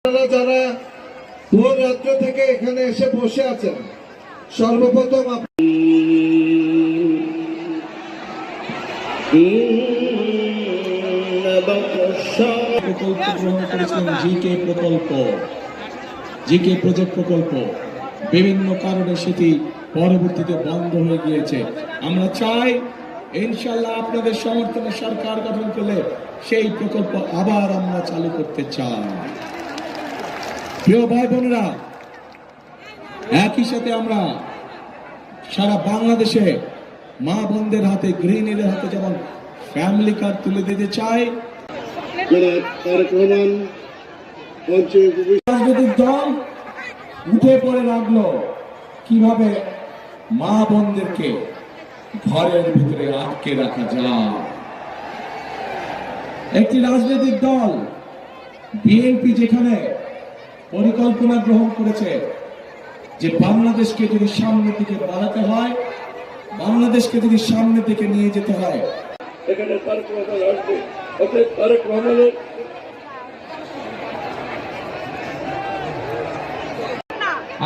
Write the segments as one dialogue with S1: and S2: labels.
S1: যারা ভোর রাত্র থেকে এখানে এসে বসে আছেন, সর্বপ্রথম
S2: প্রকল্প গ্রহণ করেছিলেন জিকে প্রকল্প, জিকে প্রজেক্ট প্রকল্প। বিভিন্ন কারণে সেটি পরবর্তীতে বন্ধ হয়ে গিয়েছে। আমরা চাই ইনশাআল্লাহ আপনাদের সমর্থনে সরকার গঠন করলে সেই প্রকল্প আবার আমরা চালু করতে চাই। প্রিয় ভাই বোনেরা, একই সাথে আমরা সারা বাংলাদেশে মা বোনদের হাতে, গৃহিণীদের হাতে যেমন ফ্যামিলি কার্ড তুলে দিতে চাই। রাজনৈতিক দল উঠে পড়ে লাগলো কিভাবে মা বোনদেরকে ঘরের ভিতরে আটকে রাখা যায়। একটি রাজনৈতিক দল বিএনপি যেখানে পরিকল্পনা গ্রহণ করেছে যে বাংলাদেশকে যদি সামনের দিকে বাড়াতে হয়, বাংলাদেশকে যদি সামনের দিকে নিয়ে যেতে হয়,
S3: এখানে তারেক রহমান আসবে। অতএব তারেক রহমানের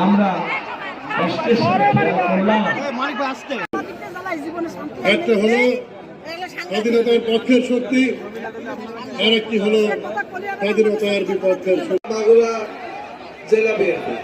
S2: আমরা
S1: একটা হলো স্বাধীনতার পক্ষের শক্তি, আর একটি হলো স্বাধীনতার বিপক্ষের শক্তি। জেলা বিএনপি